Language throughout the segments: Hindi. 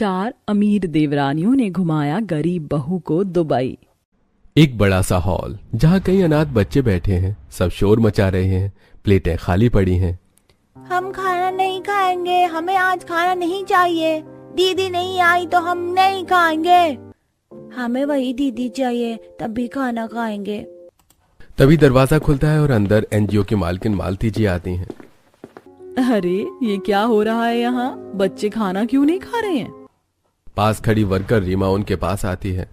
4 अमीर देवरानियों ने घुमाया गरीब बहू को दुबई। एक बड़ा सा हॉल जहाँ कई अनाथ बच्चे बैठे हैं, सब शोर मचा रहे हैं, प्लेटें खाली पड़ी हैं। हम खाना नहीं खाएंगे, हमें आज खाना नहीं चाहिए, दीदी नहीं आई तो हम नहीं खाएंगे, हमें वही दीदी चाहिए तभी खाना खाएंगे। तभी दरवाजा खुलता है और अंदर एनजीओ की मालकिन मालती जी आती हैं। अरे ये क्या हो रहा है यहाँ? बच्चे खाना क्यों नहीं खा रहे हैं? पास खड़ी वर्कर रीमा उनके पास आती है।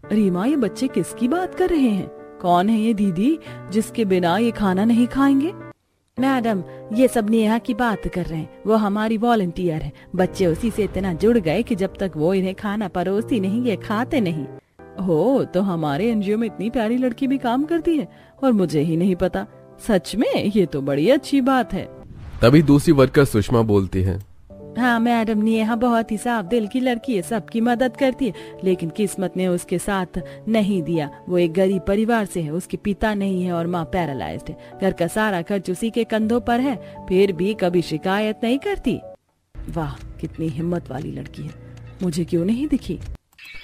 रीमा, ये बच्चे किसकी बात कर रहे हैं? कौन है ये दीदी जिसके बिना ये खाना नहीं खाएंगे? मैडम, ये सब नेहा की बात कर रहे हैं, वो हमारी वॉलंटियर है। बच्चे उसी से इतना जुड़ गए कि जब तक वो इन्हें खाना परोसती नहीं ये खाते नहीं। हो तो हमारे एनजीओ में इतनी प्यारी लड़की भी काम करती है और मुझे ही नहीं पता। सच में ये तो बड़ी अच्छी बात है। तभी दूसरी वर्कर सुषमा बोलती है। हाँ मैडम, नेहा बहुत ही साफ दिल की लड़की है, सबकी मदद करती है, लेकिन किस्मत ने उसके साथ नहीं दिया। वो एक गरीब परिवार से है, उसके पिता नहीं है और माँ पैरालाइज्ड है। घर का सारा खर्च उसी के कंधों पर है, फिर भी कभी शिकायत नहीं करती। वाह, कितनी हिम्मत वाली लड़की है, मुझे क्यों नहीं दिखी?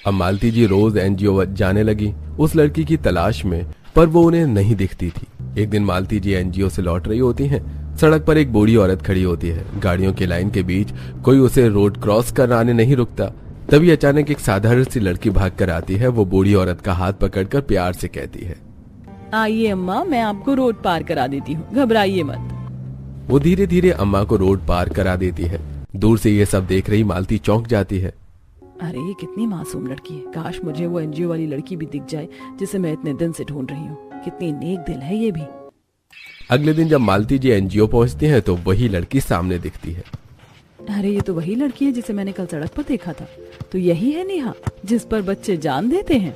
अब मालती जी रोज एनजीओ जाने लगी उस लड़की की तलाश में, पर वो उन्हें नहीं दिखती थी। एक दिन मालती जी एनजीओ से लौट रही होती हैं। सड़क पर एक बूढ़ी औरत खड़ी होती है। गाड़ियों की लाइन के बीच कोई उसे रोड क्रॉस कराने नहीं रुकता। तभी अचानक एक साधारण सी लड़की भाग कर आती है। वो बूढ़ी औरत का हाथ पकड़कर प्यार से कहती है, आइए अम्मा, मैं आपको रोड पार करा देती हूँ, घबराइए मत। वो धीरे धीरे अम्मा को रोड पार करा देती है। दूर से ये सब देख रही मालती चौंक जाती है। अरे ये कितनी मासूम लड़की है, काश मुझे वो एनजीओ वाली लड़की भी दिख जाए जिसे मैं इतने दिन से ढूंढ रही हूँ। कितनी नेक दिल है ये भी। अगले दिन जब मालती जी एनजीओ पहुंचती हैं तो वही लड़की सामने दिखती है। अरे ये तो वही लड़की है जिसे मैंने कल सड़क पर देखा था। तो यही है नेहा जिस पर बच्चे जान देते हैं।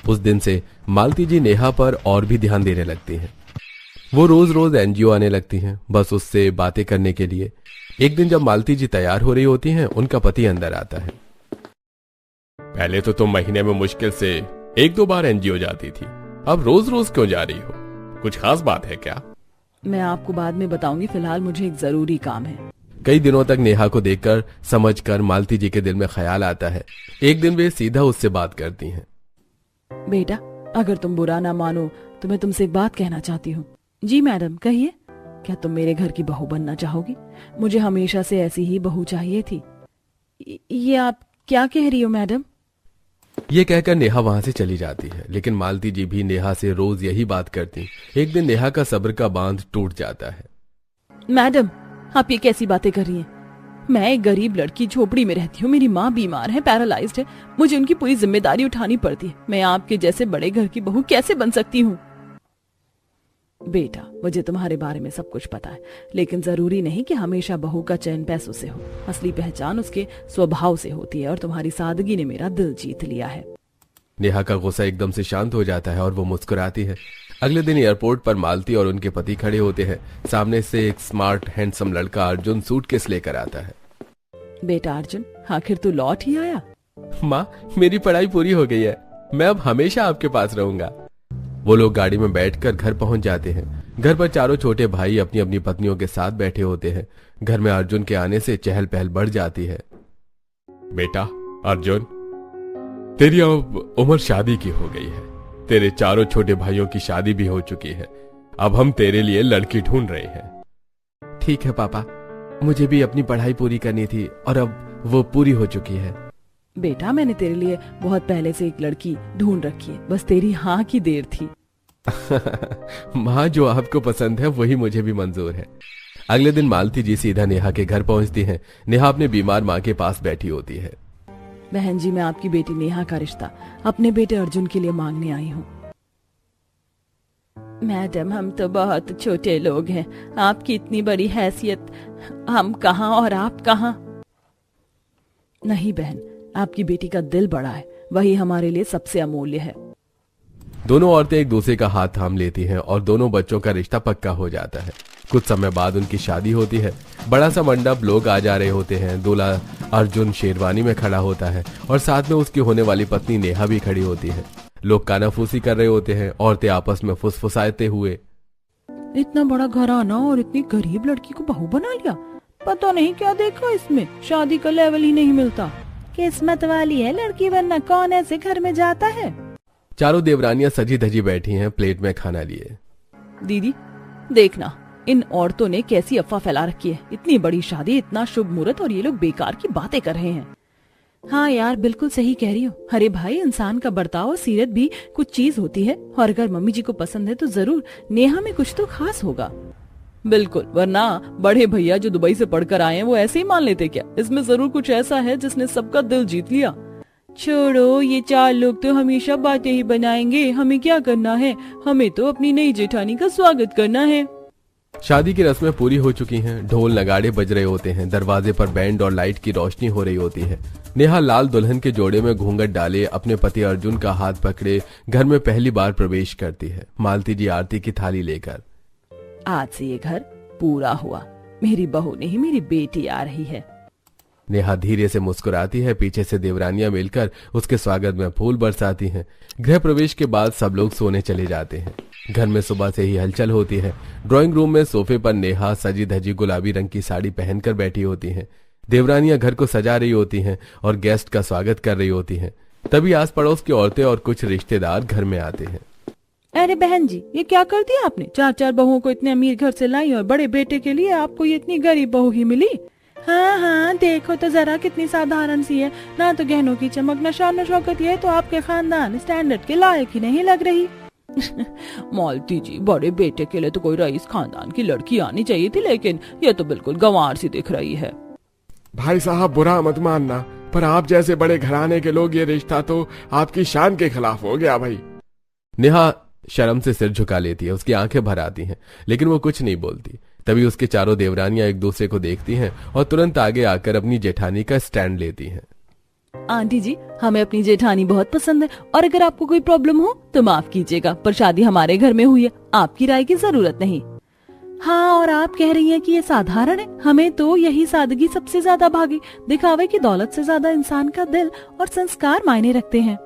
उस दिन से मालती जी नेहा पर और भी ध्यान देने लगती हैं। वो रोज रोज एनजीओ आने लगती हैं, बस उससे बातें करने के लिए। एक दिन जब मालती जी तैयार हो रही होती हैं, उनका पति अंदर आता है। पहले तो तुम महीने में मुश्किल से 1-2 बार एनजीओ जाती थी, अब रोज रोज क्यों जा रही हो? कुछ खास बात है क्या? मैं आपको बाद में बताऊंगी, फिलहाल मुझे एक जरूरी काम है। कई दिनों तक नेहा को देखकर समझकर मालती जी के दिल में ख्याल आता है। एक दिन वे सीधा उससे बात करती हैं। बेटा, अगर तुम बुरा ना मानो तो मैं तुमसे एक बात कहना चाहती हूँ। जी मैडम, कहिए। क्या तुम मेरे घर की बहू बनना चाहोगी? मुझे हमेशा से ऐसी ही बहू चाहिए थी। ये आप क्या कह रही हो मैडम? ये कहकर नेहा वहां से चली जाती है, लेकिन मालती जी भी नेहा से रोज यही बात करती। एक दिन नेहा का सब्र का बांध टूट जाता है। मैडम, आप ये कैसी बातें कर रही हैं? मैं एक गरीब लड़की झोपड़ी में रहती हूँ, मेरी माँ बीमार है, पैरालाइज्ड है, मुझे उनकी पूरी जिम्मेदारी उठानी पड़ती है। मैं आपके जैसे बड़े घर की बहू कैसे बन सकती हूँ? बेटा, मुझे तुम्हारे बारे में सब कुछ पता है, लेकिन जरूरी नहीं कि हमेशा बहू का चयन पैसों से हो। असली पहचान उसके स्वभाव से होती है और तुम्हारी सादगी ने मेरा दिल जीत लिया है। नेहा का गुस्सा एकदम से शांत हो जाता है और वो मुस्कुराती है। अगले दिन एयरपोर्ट पर मालती और उनके पति खड़े होते हैं। सामने से एक स्मार्ट हैंडसम लड़का अर्जुन सूटकेस लेकर आता है। बेटा अर्जुन, आखिर तू लौट ही आया। माँ, मेरी पढ़ाई पूरी हो गई है, मैं अब हमेशा आपके पास रहूंगा। वो लोग गाड़ी में बैठकर घर पहुंच जाते हैं। घर पर चारों छोटे भाई अपनी अपनी पत्नियों के साथ बैठे होते हैं। घर में अर्जुन के आने से चहल पहल बढ़ जाती है। बेटा अर्जुन, तेरी अब उम्र शादी की हो गई है, तेरे चारों छोटे भाइयों की शादी भी हो चुकी है, अब हम तेरे लिए लड़की ढूंढ रहे हैं। ठीक है पापा, मुझे भी अपनी पढ़ाई पूरी करनी थी और अब वो पूरी हो चुकी है। बेटा, मैंने तेरे लिए बहुत पहले से एक लड़की ढूंढ रखी है, बस तेरी हाँ की देर थी। माँ, जो आपको पसंद है वही मुझे भी मंजूर है। अगले दिन मालती जी सीधा नेहा के घर पहुंचती हैं। नेहा अपने बीमार माँ के पास बैठी होती है। बहन जी, मैं आपकी बेटी नेहा का रिश्ता अपने बेटे अर्जुन के लिए मांगने आई हूँ। मैडम, हम तो बहुत छोटे लोग हैं, आपकी इतनी बड़ी हैसियत, हम कहाँ और आप कहाँ? नहीं बहन, आपकी बेटी का दिल बड़ा है, वही हमारे लिए सबसे अमूल्य है। दोनों औरतें एक दूसरे का हाथ थाम लेती हैं और दोनों बच्चों का रिश्ता पक्का हो जाता है। कुछ समय बाद उनकी शादी होती है। बड़ा सा मंडप, लोग आ जा रहे होते हैं। दूल्हा अर्जुन शेरवानी में खड़ा होता है और साथ में उसकी होने वाली पत्नी नेहा भी खड़ी होती है। लोग कानाफूसी कर रहे होते हैं। औरतें आपस में फुसफुसाते हुए, इतना बड़ा घराना और इतनी गरीब लड़की को बहू बना लिया, पता नहीं क्या देखा इसमें, शादी का लेवल ही नहीं मिलता। किस्मत वाली है लड़की, वरना कौन ऐसे घर में जाता है। चारों देवरानियां सजी धजी बैठी हैं, प्लेट में खाना लिए। दीदी देखना, इन औरतों ने कैसी अफवाह फैला रखी है। इतनी बड़ी शादी, इतना शुभ मुहूर्त, और ये लोग बेकार की बातें कर रहे हैं। हाँ यार, बिल्कुल सही कह रही हो। अरे भाई, इंसान का बर्ताव और सीरत भी कुछ चीज होती है, और अगर मम्मी जी को पसंद है तो जरूर नेहा में कुछ तो खास होगा। बिल्कुल, वरना बड़े भैया जो दुबई से पढ़कर आए हैं वो ऐसे ही मान लेते क्या? इसमें जरूर कुछ ऐसा है जिसने सबका दिल जीत लिया। छोड़ो, ये चार लोग तो हमेशा बातें ही बनाएंगे। हमें क्या करना है? हमें तो अपनी नई जेठानी का स्वागत करना है। शादी की रस्में पूरी हो चुकी हैं। ढोल नगाड़े बज रहे होते हैं, दरवाजे पर बैंड और लाइट की रोशनी हो रही होती है। नेहा लाल दुल्हन के जोड़े में घूंघट डाले अपने पति अर्जुन का हाथ पकड़े घर में पहली बार प्रवेश करती है, मालती जी आरती की थाली लेकर। आज से ये घर पूरा हुआ। मेरी बहू नहीं, मेरी बेटी आ रही है। नेहा धीरे से मुस्कुराती है। पीछे से देवरानियां मिलकर उसके स्वागत में फूल बरसाती हैं। गृह प्रवेश के बाद सब लोग सोने चले जाते हैं। घर में सुबह से ही हलचल होती है। ड्राइंग रूम में सोफे पर नेहा सजी धजी गुलाबी रंग की साड़ी पहनकर बैठी होती हैं। देवरानियां घर को सजा रही होती हैं और गेस्ट का स्वागत कर रही होती हैं। तभी आस पड़ोस की औरतें और कुछ रिश्तेदार घर में आते हैं। अरे बहन जी, ये क्या कर दिया आपने? चार चार बहुओं को इतने अमीर घर से लाई और बड़े बेटे के लिए आपको ये इतनी गरीब बहू ही मिली। हाँ हाँ, देखो तो जरा कितनी साधारण सी है, ना तो गहनों की चमक, न शान न शौकत। ये तो आपके खानदान स्टैंडर्ड के लायक ही नहीं लग रही। मालती जी, बड़े बेटे के लिए तो कोई रईस खानदान की लड़की आनी चाहिए थी, लेकिन ये तो बिल्कुल गंवार सी दिख रही है। भाई साहब, बुरा मत मानना, पर आप जैसे बड़े घराने के लोग, ये रिश्ता तो आपकी शान के खिलाफ हो गया भाई। नेहा शर्म से सिर झुका लेती है। उसकी आंखें भर आती हैं, लेकिन वो कुछ नहीं बोलती। तभी उसके चारों देवरानियां एक दूसरे को देखती हैं और तुरंत आगे आकर अपनी जेठानी का स्टैंड लेती हैं। आंटी जी, हमें अपनी जेठानी बहुत पसंद है, और अगर आपको कोई प्रॉब्लम हो तो माफ कीजिएगा, पर शादी हमारे घर में हुई है, आपकी राय की जरूरत नहीं। हाँ, और आप कह रही हैं कि ये साधारण है? हमें तो यही सादगी सबसे ज्यादा भागी। दिखावे की दौलत से ज्यादा इंसान का दिल और संस्कार मायने रखते हैं।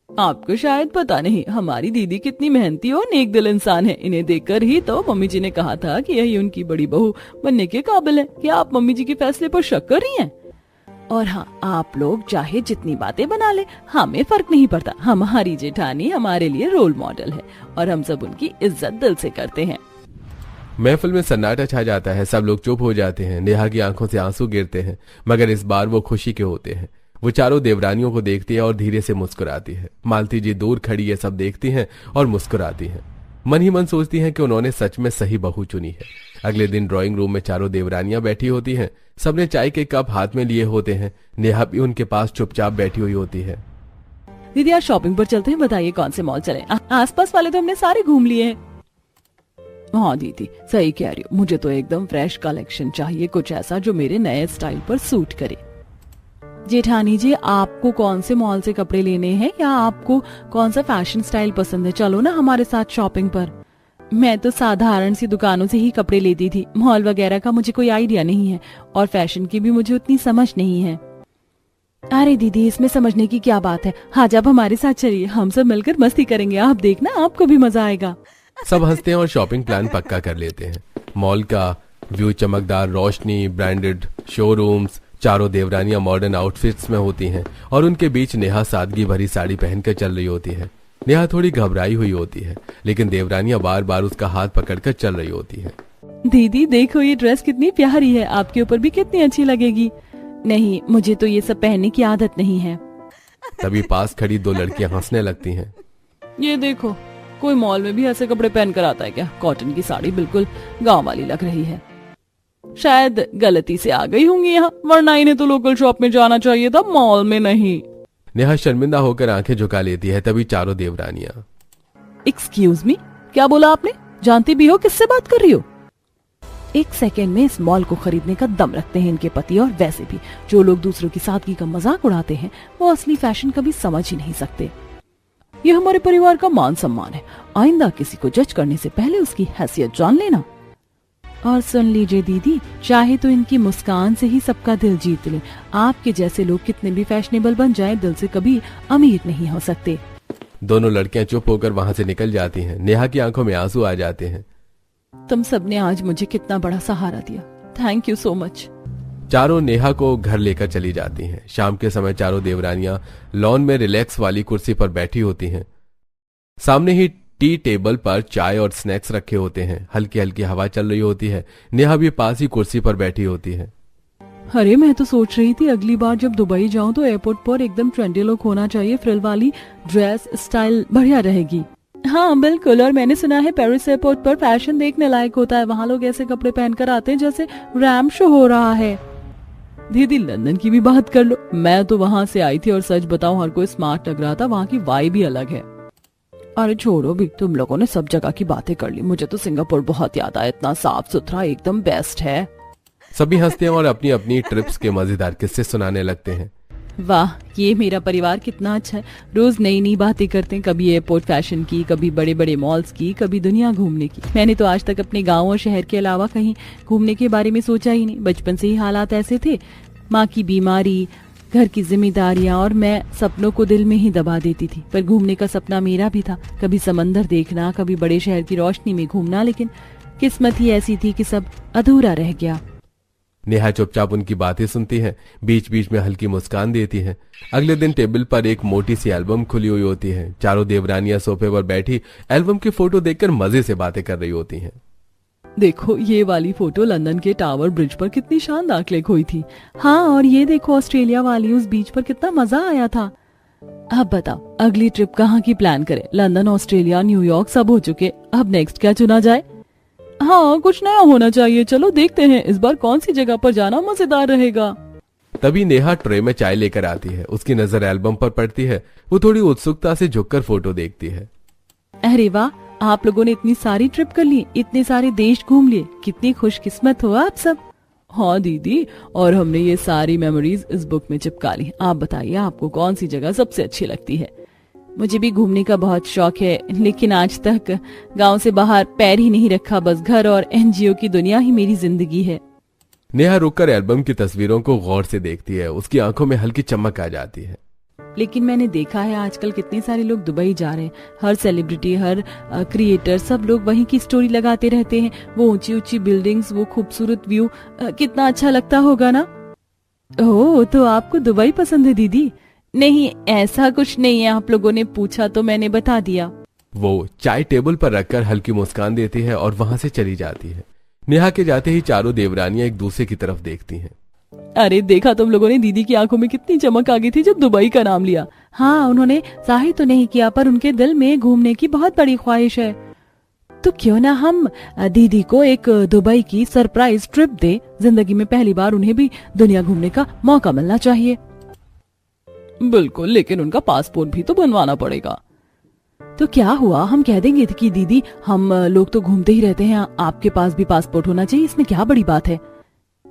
आपको शायद पता नहीं, हमारी दीदी कितनी मेहनती और नेक दिल इंसान है। इन्हें देखकर ही तो मम्मी जी ने कहा था कि यही उनकी बड़ी बहू बनने के काबिल है। क्या आप मम्मी जी के फैसले पर शक कर रही हैं? और हाँ, आप लोग चाहे जितनी बातें बना ले, हमें फर्क नहीं पड़ता। हमारी जेठानी हमारे लिए रोल मॉडल है और हम सब उनकी इज्जत दिल से करते हैं। महफिल में सन्नाटा छा जाता है। सब लोग चुप हो जाते हैं। नेहा की आंखों से आंसू गिरते हैं, मगर इस बार वो खुशी के होते हैं। वो चारों देवरानियों को देखती है और धीरे से मुस्कुराती है। मालती जी दूर खड़ी ये सब देखती हैं और मुस्कुराती हैं। मन ही मन सोचती हैं कि उन्होंने सच में सही बहू चुनी है। अगले दिन ड्राइंग रूम में चारों देवरानियां बैठी होती हैं। सबने चाय के कप हाथ में लिए होते हैं। नेहा भी उनके पास चुपचाप बैठी हुई होती है। दीदी, आज शॉपिंग पर चलते हैं, बताइए कौन से मॉल चले? आसपास वाले तो हमने सारे घूम लिए हैं। हाँ दीदी, सही कह रही हो, मुझे तो एकदम फ्रेश कलेक्शन चाहिए, कुछ ऐसा जो मेरे नए स्टाइल पर सूट करे। जेठानी जी, आपको कौन से मॉल से कपड़े लेने हैं, या आपको कौन सा फैशन स्टाइल पसंद है? चलो ना हमारे साथ शॉपिंग पर। मैं तो साधारण सी दुकानों से ही कपड़े लेती थी, मॉल वगैरह का मुझे कोई आइडिया नहीं है, और फैशन की भी मुझे उतनी समझ नहीं है। अरे दीदी, इसमें समझने की क्या बात है? आज आप हमारे साथ चलिए, हम सब मिलकर मस्ती करेंगे, आप देखना आपको भी मजा आएगा। सब हंसते हैं और शॉपिंग प्लान पक्का कर लेते हैं। मॉल का व्यू, चमकदार रोशनी, ब्रांडेड शोरूम्स। चारों देवरानियां मॉडर्न आउटफिट्स में होती हैं और उनके बीच नेहा सादगी भरी साड़ी पहनकर चल रही होती है। नेहा थोड़ी घबराई हुई होती है, लेकिन देवरानियां बार बार उसका हाथ पकड़कर चल रही होती है। दीदी देखो, ये ड्रेस कितनी प्यारी है, आपके ऊपर भी कितनी अच्छी लगेगी। नहीं, मुझे तो ये सब पहनने की आदत नहीं है। तभी पास खड़ी दो लड़कियां हंसने लगती हैं। ये देखो, कोई मॉल में भी ऐसे कपड़े पहन कर आता है क्या? कॉटन की साड़ी बिल्कुल गांव वाली लग रही है। शायद गलती से आ गई होंगी यहाँ, वरना इन्हें तो लोकल शॉप में जाना चाहिए था, मॉल में नहीं। नेहा शर्मिंदा होकर आंखें झुका लेती है। तभी चारों देवरानियां, एक्सक्यूज मी, क्या बोला आपने? जानती भी हो किससे बात कर रही हो? एक सेकेंड में इस मॉल को खरीदने का दम रखते हैं इनके पति, और वैसे भी जो लोग दूसरों की सादगी का मजाक उड़ाते हैं वो असली फैशन कभी समझ ही नहीं सकते। ये हमारे परिवार का मान सम्मान है, आइंदा किसी को जज करने से पहले उसकी हैसियत जान लेना। और सुन लीजिए दीदी, चाहे तो इनकी मुस्कान से ही सबका दिल जीत ले। आपके जैसे लोग कितने भी फैशनेबल बन जाएं, दिल से कभी अमीर नहीं हो सकते। दोनों लड़कियां चुप होकर वहां से निकल जाती हैं। नेहा की आंखों में आंसू आ जाते हैं। तुम सबने आज मुझे कितना बड़ा सहारा दिया, थैंक यू सो मच। चारों नेहा को घर लेकर चली जाती हैं। शाम के समय चारों देवरानियां लॉन में रिलैक्स वाली कुर्सी पर बैठी होती हैं। सामने ही टी टेबल पर चाय और स्नैक्स रखे होते हैं। हल्की हल्की हवा चल रही होती है। नेहा भी पास ही कुर्सी पर बैठी होती है। अरे मैं तो सोच रही थी अगली बार जब दुबई जाऊं तो एयरपोर्ट पर एकदम ट्रेंडी लुक होना चाहिए, फ्रिल वाली ड्रेस स्टाइल बढ़िया रहेगी। हाँ बिल्कुल, और मैंने सुना है पेरिस एयरपोर्ट पर फैशन देखने लायक होता है। वहाँ लोग ऐसे कपड़े पहनकर आते हैं जैसे रैम्प शो हो रहा है। दीदी लंदन की भी बात कर लो, मैं तो वहाँ से आई थी और सच बताऊं हर कोई स्मार्ट लग रहा था। वहाँ की वाइब भी अलग है। अरे छोड़ो भी, तुम लोगों ने सब जगह की बातें कर ली। मुझे तो सिंगापुर बहुत याद आया, इतना साफ सुथरा एकदम बेस्ट है। सभी हंसते हैं और अपनी अपनी ट्रिप्स के मजेदार किस्से सुनाने लगते हैं। वाह, ये मेरा परिवार कितना अच्छा है। रोज नई नई बातें करते हैं, कभी एयरपोर्ट फैशन की, कभी बड़े बड़े मॉल्स की, कभी दुनिया घूमने की। मैंने तो आज तक अपने गांव और शहर के अलावा कहीं घूमने के बारे में सोचा ही नहीं। बचपन से ही हालात ऐसे थे, माँ की बीमारी, घर की जिम्मेदारियां, और मैं सपनों को दिल में ही दबा देती थी। पर घूमने का सपना मेरा भी था, कभी समंदर देखना, कभी बड़े शहर की रोशनी में घूमना, लेकिन किस्मत ही ऐसी थी कि सब अधूरा रह गया। नेहा चुपचाप उनकी बातें सुनती है, बीच बीच में हल्की मुस्कान देती है। अगले दिन टेबल पर एक मोटी सी एल्बम खुली हुई होती है। चारों देवरानियां सोफे पर बैठी एल्बम की फोटो देखकर मजे से बातें कर रही होती हैं। देखो ये वाली फोटो लंदन के टावर ब्रिज पर कितनी शानदार क्लिक हुई थी। हाँ, और ये देखो ऑस्ट्रेलिया वाली उस बीच पर कितना मजा आया था। अब बताओ अगली ट्रिप कहाँ की प्लान करें? लंदन, ऑस्ट्रेलिया, न्यूयॉर्क सब हो चुके, अब नेक्स्ट क्या चुना जाए? हाँ, कुछ नया होना चाहिए। चलो देखते हैं इस बार कौन सी जगह पर जाना मजेदार रहेगा। तभी नेहा ट्रे में चाय लेकर आती है। उसकी नजर एल्बम पर पड़ती है। वो थोड़ी उत्सुकता से झुककर फोटो देखती है। अरे वाह, आप लोगों ने इतनी सारी ट्रिप कर ली, इतने सारे देश घूम लिए, कितनी खुशकिस्मत हो आप सब। हाँ दीदी, और हमने ये सारी मेमोरीज इस बुक में चिपका ली। आप बताइए आपको कौन सी जगह सबसे अच्छी लगती है? मुझे भी घूमने का बहुत शौक है, लेकिन आज तक गांव से बाहर पैर ही नहीं रखा। बस घर और एनजीओ की दुनिया ही मेरी जिंदगी है। नेहा रुककर एल्बम की तस्वीरों को गौर से देखती है। उसकी आंखों में हल्की चमक आ जाती है। लेकिन मैंने देखा है आजकल कितने सारे लोग दुबई जा रहे हैं। हर सेलिब्रिटी, हर क्रिएटर, सब लोग वहीं की स्टोरी लगाते रहते हैं। वो ऊंची ऊंची बिल्डिंग्स, वो खूबसूरत व्यू, कितना अच्छा लगता होगा ना। ओह, तो आपको दुबई पसंद है दीदी? नहीं, ऐसा कुछ नहीं है। आप लोगों ने पूछा तो मैंने बता दिया। वो चाय टेबल पर रखकर हल्की मुस्कान देती है और वहां से चली जाती है। नेहा के जाते ही चारों देवरानियां एक दूसरे की तरफ देखती हैं। अरे देखा तुम लोगों ने, दीदी की आंखों में कितनी चमक आ गई थी जब दुबई का नाम लिया। हाँ, उन्होंने जाहिर तो नहीं किया, पर उनके दिल में घूमने की बहुत बड़ी ख्वाहिश है। तो क्यों ना हम दीदी को एक दुबई की सरप्राइज ट्रिप दे। जिंदगी में पहली बार उन्हें भी दुनिया घूमने का मौका मिलना चाहिए। बिल्कुल, लेकिन उनका पासपोर्ट भी तो बनवाना पड़ेगा। तो क्या हुआ, हम कह देंगे कि दीदी हम लोग तो घूमते ही रहते हैं, आपके पास भी पासपोर्ट होना चाहिए, इसमें क्या बड़ी बात है।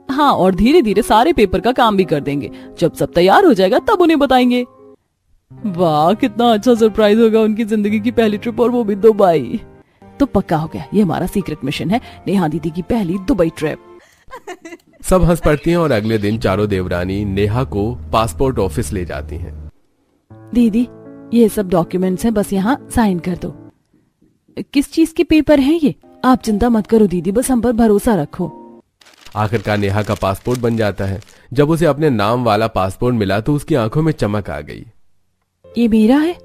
हाँ, और धीरे धीरे सारे पेपर का काम भी कर देंगे। जब सब तैयार हो जाएगा तब उन्हें बताएंगे। वाह, कितना अच्छा सरप्राइज होगा उनकी जिंदगी की पहली ट्रिप, और वो भी दुबई। तो पक्का हो गया, ये हमारा सीक्रेट मिशन है, नेहा दीदी की पहली दुबई ट्रिप। सब हंस पड़ती हैं और अगले दिन चारों देवरानी नेहा को पासपोर्ट ऑफिस ले जाती हैं। दीदी ये सब डॉक्यूमेंट्स हैं, बस यहाँ साइन कर दो। किस चीज के पेपर हैं ये? आप चिंता मत करो दीदी, बस हम पर भरोसा रखो। आखिरकार नेहा का पासपोर्ट बन जाता है। जब उसे अपने नाम वाला पासपोर्ट मिला तो उसकी आंखों में चमक आ गई। ये मेरा है?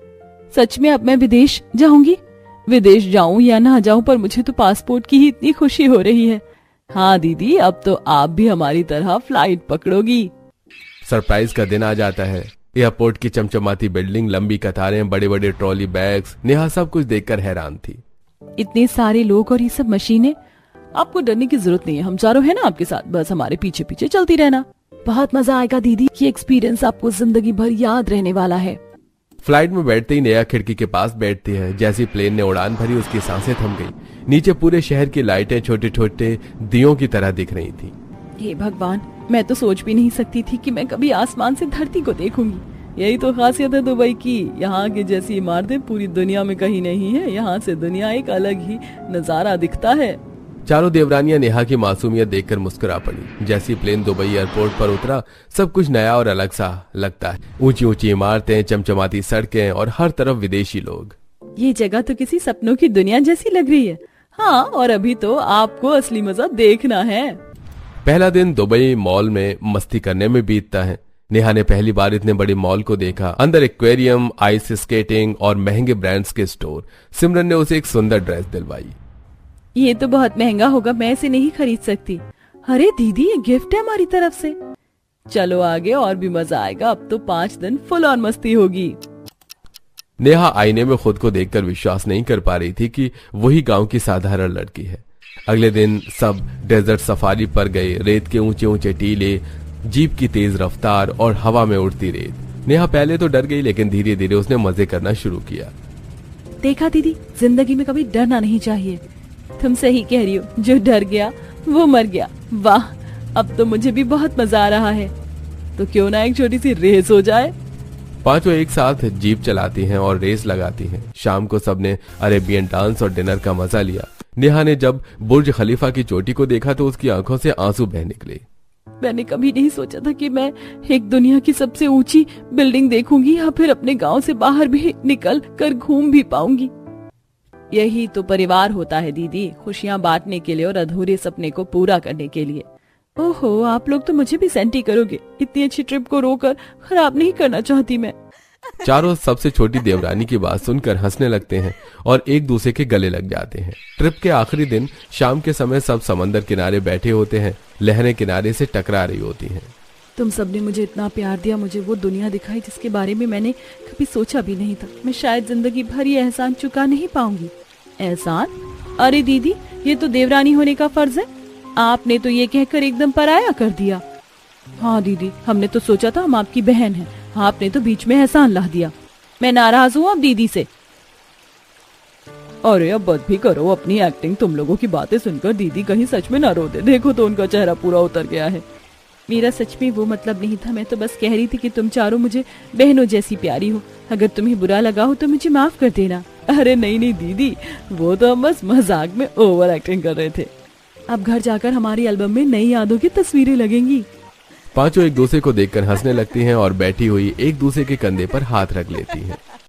सच में अब मैं विदेश जाऊंगी? विदेश जाऊं या ना जाऊं, पर मुझे तो पासपोर्ट की ही इतनी खुशी हो रही है। हाँ दीदी, अब तो आप भी हमारी तरह फ्लाइट पकड़ोगी। सरप्राइज का दिन आ जाता है। एयरपोर्ट की चमचमाती बिल्डिंग, लंबी कतारें, बड़े बड़े ट्रॉली बैग्स। नेहा सब कुछ देखकर हैरान थी। इतने सारे लोग और ये सब मशीनें। आपको डरने की जरूरत नहीं है, हम चारों हैं ना आपके साथ, बस हमारे पीछे पीछे चलती रहना। बहुत मजा आएगा दीदी, ये एक्सपीरियंस आपको जिंदगी भर याद रहने वाला है। फ्लाइट में बैठते ही नेहा खिड़की के पास बैठती है। जैसी प्लेन ने उड़ान भरी उसकी सांसें थम गई। नीचे पूरे शहर की लाइटें छोटे छोटे दियों की तरह दिख रही थी। हे भगवान, मैं तो सोच भी नहीं सकती थी कि मैं कभी आसमान से धरती को देखूंगी। यही तो खासियत है दुबई की, यहाँ की जैसी इमारतें पूरी दुनिया में कहीं नहीं है। यहाँ से दुनिया एक अलग ही नजारा दिखता है। चारों देवरानियां नेहा की मासूमियत देखकर मुस्कुरा पड़ी। जैसी प्लेन दुबई एयरपोर्ट पर उतरा, सब कुछ नया और अलग सा लगता है। ऊंची ऊंची इमारतें, चमचमाती सड़कें और हर तरफ विदेशी लोग। ये जगह तो किसी सपनों की दुनिया जैसी लग रही है। हाँ, और अभी तो आपको असली मजा देखना है। पहला दिन दुबई मॉल में मस्ती करने में बीतता है। नेहा ने पहली बार इतने बड़े मॉल को देखा। अंदर एक्वेरियम, आइस स्केटिंग और महंगे ब्रांड्स के स्टोर। सिमरन ने उसे एक सुंदर ड्रेस दिलवाई। ये तो बहुत महंगा होगा, मैं इसे नहीं खरीद सकती। अरे दीदी, ये गिफ्ट है हमारी तरफ से। चलो आगे, और भी मजा आएगा। अब तो 5 दिन फुल ऑन मस्ती होगी। नेहा आईने में खुद को देखकर विश्वास नहीं कर पा रही थी कि वही गांव की साधारण लड़की है। अगले दिन सब डेजर्ट सफारी पर गए। रेत के ऊंचे ऊंचे टीले, जीप की तेज रफ्तार और हवा में उड़ती रेत। नेहा पहले तो डर गई, लेकिन धीरे धीरे उसने मजे करना शुरू किया। देखा दीदी, जिंदगी में कभी डरना नहीं चाहिए। तुम सही कह रही हो, जो डर गया वो मर गया। वाह, अब तो मुझे भी बहुत मजा आ रहा है। तो क्यों ना एक छोटी सी रेस हो जाए। पांचों एक साथ जीप चलाती हैं और रेस लगाती हैं। शाम को सबने अरेबियन डांस और डिनर का मजा लिया। नेहा ने जब बुर्ज खलीफा की चोटी को देखा तो उसकी आंखों से आंसू बह निकले। मैंने कभी नहीं सोचा था कि मैं एक दुनिया की सबसे ऊंची बिल्डिंग देखूंगी, या फिर अपने गांव से बाहर भी निकल कर घूम भी पाऊंगी। यही तो परिवार होता है दीदी, खुशियां बांटने के लिए और अधूरे सपने को पूरा करने के लिए। ओहो, आप लोग तो मुझे भी सेंटी करोगे। इतनी अच्छी ट्रिप को रोकर खराब नहीं करना चाहती मैं। चारों सबसे छोटी देवरानी की बात सुनकर हंसने लगते हैं और एक दूसरे के गले लग जाते हैं। ट्रिप के आखिरी दिन शाम के समय सब समंदर किनारे बैठे होते हैं। लहरें किनारे से टकरा रही होती हैं। तुम सबने मुझे इतना प्यार दिया, मुझे वो दुनिया दिखाई जिसके बारे में मैंने कभी सोचा भी नहीं था। मैं शायद जिंदगी भर ये एहसान चुका नहीं पाऊंगी। एहसान? अरे दीदी, ये तो देवरानी होने का फर्ज है। आपने तो ये कहकर एकदम पराया कर दिया। हाँ दीदी, हमने तो सोचा था हम आपकी बहन हैं, आपने तो बीच में एहसान ला दिया। मैं नाराज हूँ अब दीदी से। अरे अब बस भी करो अपनी एक्टिंग। तुम लोगों की बातें सुनकर दीदी कहीं सच में ना रो दे। देखो तो उनका चेहरा पूरा उतर गया है। मेरा सच में वो मतलब नहीं था। मैं तो बस कह रही थी कि तुम चारों मुझे बहनों जैसी प्यारी हो। अगर तुम्हें बुरा लगा हो तो मुझे माफ कर देना। अरे नहीं नहीं दीदी, वो तो हम बस मजाक में ओवर एक्टिंग कर रहे थे। अब घर जाकर हमारी एल्बम में नई यादों की तस्वीरें लगेंगी। पांचों एक दूसरे को देखकर हंसने लगती हैं और बैठी हुई एक दूसरे के कंधे पर हाथ रख लेती हैं।